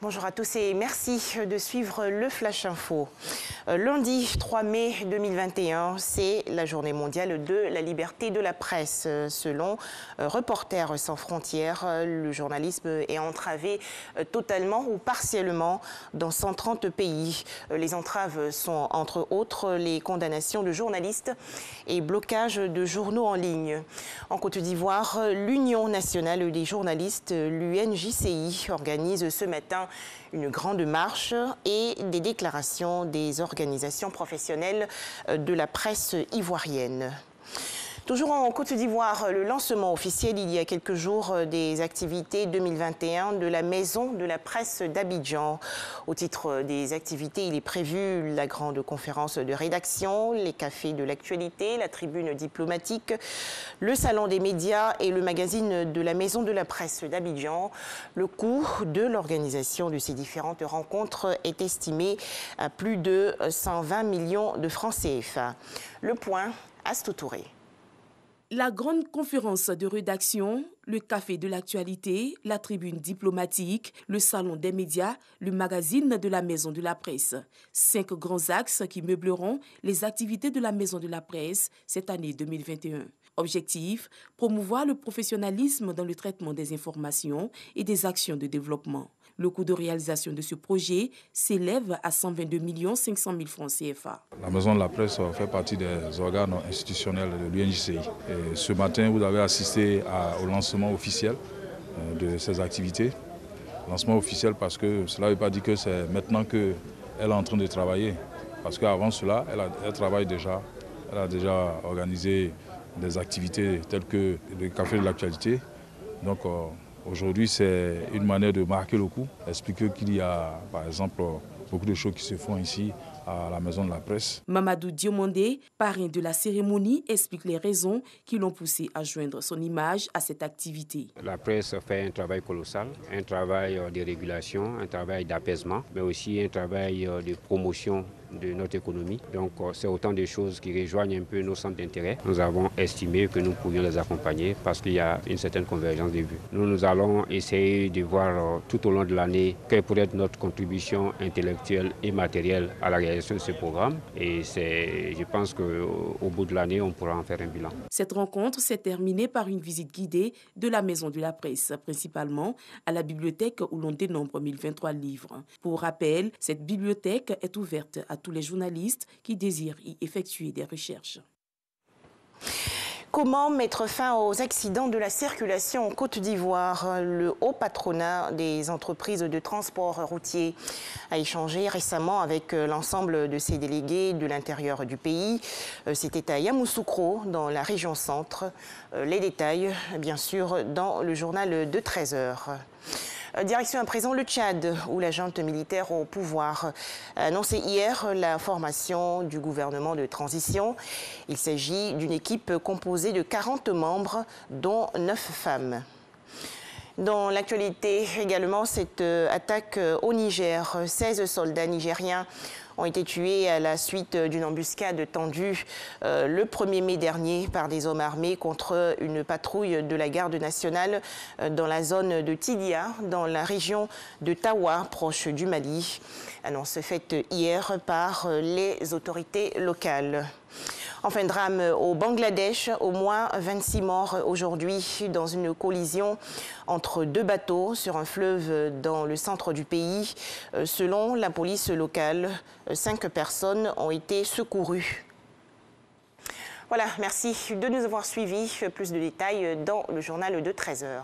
Bonjour à tous et merci de suivre le Flash Info. Lundi 3 mai 2021, c'est la journée mondiale de la liberté de la presse. Selon Reporters sans frontières, le journalisme est entravé totalement ou partiellement dans 130 pays. Les entraves sont entre autres les condamnations de journalistes et blocage de journaux en ligne. En Côte d'Ivoire, l'Union nationale des journalistes, l'UNJCI, organise ce matin une grande marche et des déclarations des organisations professionnelles de la presse ivoirienne. Toujours en Côte d'Ivoire, le lancement officiel il y a quelques jours des activités 2021 de la Maison de la Presse d'Abidjan. Au titre des activités, il est prévu la grande conférence de rédaction, les cafés de l'actualité, la tribune diplomatique, le salon des médias et le magazine de la Maison de la Presse d'Abidjan. Le coût de l'organisation de ces différentes rencontres est estimé à plus de 120 millions de francs CFA. Le point, Astou Touré. La grande conférence de rédaction, le café de l'actualité, la tribune diplomatique, le salon des médias, le magazine de la Maison de la Presse. 5 grands axes qui meubleront les activités de la Maison de la Presse cette année 2021. Objectif, promouvoir le professionnalisme dans le traitement des informations et des actions de développement. Le coût de réalisation de ce projet s'élève à 122 500 000 francs CFA. La Maison de la Presse fait partie des organes institutionnels de l'UNJCI. Ce matin, vous avez assisté au lancement officiel de ces activités. Lancement officiel parce que cela ne veut pas dire que c'est maintenant qu'elle est en train de travailler. Parce qu'avant cela, elle travaille déjà. Elle a déjà organisé des activités telles que le café de l'actualité. Donc aujourd'hui, c'est une manière de marquer le coup, expliquer qu'il y a, par exemple, beaucoup de choses qui se font ici à la Maison de la Presse. Mamadou Diomandé, parrain de la cérémonie, explique les raisons qui l'ont poussé à joindre son image à cette activité. La presse fait un travail colossal, un travail de régulation, un travail d'apaisement, mais aussi un travail de promotion de notre économie. Donc c'est autant de choses qui rejoignent un peu nos centres d'intérêt. Nous avons estimé que nous pourrions les accompagner parce qu'il y a une certaine convergence de vues. Nous allons essayer de voir tout au long de l'année quelle pourrait être notre contribution intellectuelle et matérielle à la réalisation de ce programme. Et je pense qu'au bout de l'année, on pourra en faire un bilan. Cette rencontre s'est terminée par une visite guidée de la Maison de la Presse, principalement à la bibliothèque où l'on dénombre 1023 livres. Pour rappel, cette bibliothèque est ouverte à tous les journalistes qui désirent y effectuer des recherches. Comment mettre fin aux accidents de la circulation en Côte d'Ivoire? Le haut patronat des entreprises de transport routier a échangé récemment avec l'ensemble de ses délégués de l'intérieur du pays. C'était à Yamoussoukro, dans la région centre. Les détails, bien sûr, dans le journal de 13h. Direction à présent le Tchad, où la junte militaire au pouvoir a annoncé hier la formation du gouvernement de transition. Il s'agit d'une équipe composée de 40 membres, dont 9 femmes. Dans l'actualité également, cette attaque au Niger, 16 soldats nigériens ont été tués à la suite d'une embuscade tendue le 1er mai dernier par des hommes armés contre une patrouille de la garde nationale dans la zone de Tidia, dans la région de Tawa, proche du Mali. Annonce faite hier par les autorités locales. Enfin, drame au Bangladesh, au moins 26 morts aujourd'hui dans une collision entre 2 bateaux sur un fleuve dans le centre du pays. Selon la police locale, 5 personnes ont été secourues. Voilà, merci de nous avoir suivis. Plus de détails dans le journal de 13h.